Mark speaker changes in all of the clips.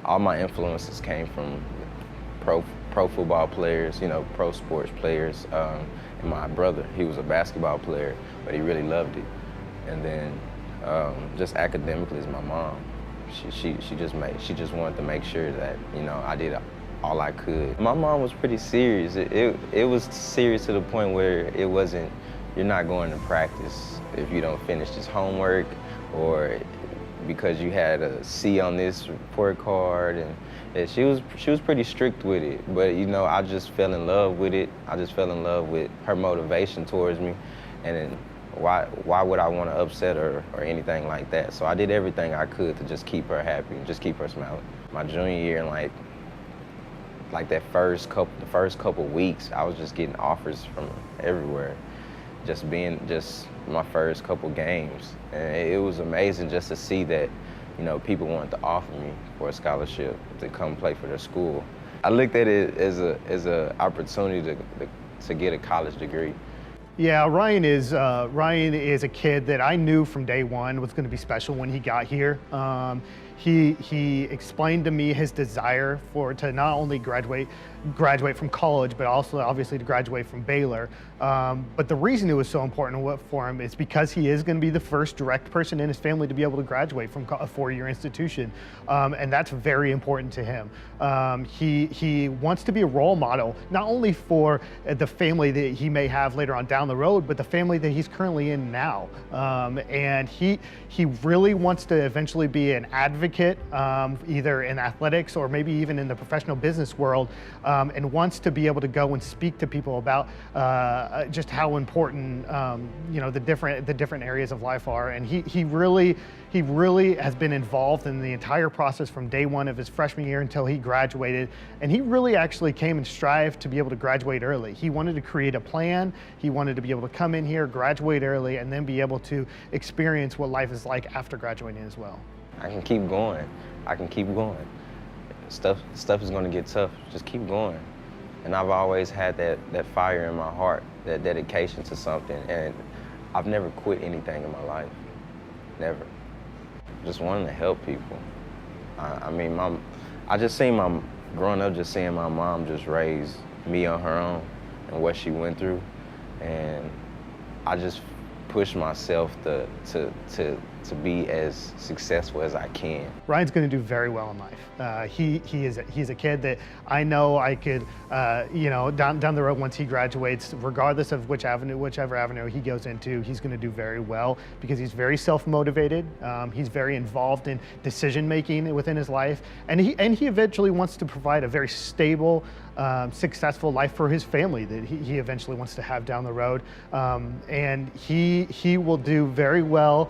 Speaker 1: all my influences came from pro football players, pro sports players. And my brother, he was a basketball player, but he really loved it. And then just academically is my mom. She just wanted to make sure that I did all I could. My mom was pretty serious. It was serious to the point where it wasn't, you're not going to practice if you don't finish this homework, or because you had a C on this report card, and she was pretty strict with it. But I just fell in love with it. I just fell in love with her motivation towards me, and then why would I want to upset her or anything like that? So I did everything I could to just keep her happy, just keep her smiling. My junior year, and the first couple weeks, I was just getting offers from everywhere. Just my first couple games, and it was amazing just to see that people wanted to offer me for a scholarship to come play for their school. I looked at it as a opportunity to get a college degree.
Speaker 2: Yeah, Ryan is a kid that I knew from day one was going to be special when he got here. He explained to me his desire to not only graduate from college, but also obviously to graduate from Baylor. But the reason it was so important for him is because he is going to be the first direct person in his family to be able to graduate from a four-year institution, and that's very important to him. He wants to be a role model, not only for the family that he may have later on down the road, but the family that he's currently in now. And he really wants to eventually be an advocate, either in athletics or maybe even in the professional business world, and wants to be able to go and speak to people about just how important the different areas of life are. And he really has been involved in the entire process from day one of his freshman year until he graduated. And he really actually came and strived to be able to graduate early. He wanted to create a plan. He wanted to be able to come in here, graduate early, and then be able to experience what life is like after graduating as well.
Speaker 1: I can keep going. I can keep going. Stuff is going to get tough. Just keep going. And I've always had that fire in my heart, that dedication to something. And I've never quit anything in my life. Never. Just wanting to help people. I just seen growing up, just seeing my mom just raise me on her own and what she went through. And I just push myself to be as successful as I can.
Speaker 2: Ryan's going to do very well in life. He's a kid that I know I could, down the road once he graduates, regardless of whichever avenue he goes into, he's going to do very well because he's very self-motivated. He's very involved in decision making within his life, and he eventually wants to provide a very stable, successful life for his family that he eventually wants to have down the road. And he will do very well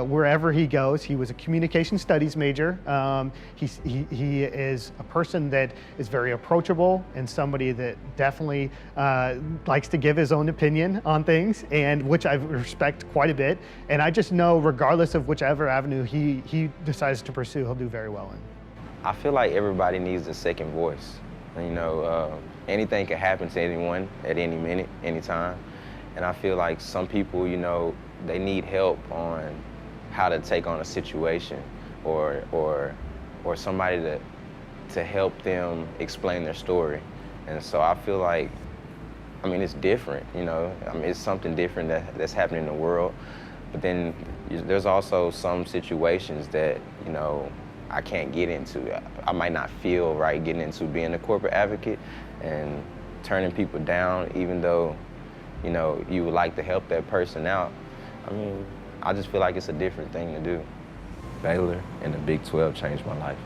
Speaker 2: wherever he goes. He was a communication studies major. He is a person that is very approachable and somebody that definitely likes to give his own opinion on things, and which I respect quite a bit. And I just know regardless of whichever avenue he decides to pursue, he'll do very well in.
Speaker 1: I feel like everybody needs a second voice. Anything can happen to anyone at any minute, any time. And I feel like some people, they need help on how to take on a situation or somebody to help them explain their story. And so I feel like, it's different, it's something different that's happening in the world. But then there's also some situations that, I can't get into. I might not feel right getting into being a corporate advocate and turning people down, even though, you would like to help that person out. I just feel like it's a different thing to do. Baylor and the Big 12 changed my life.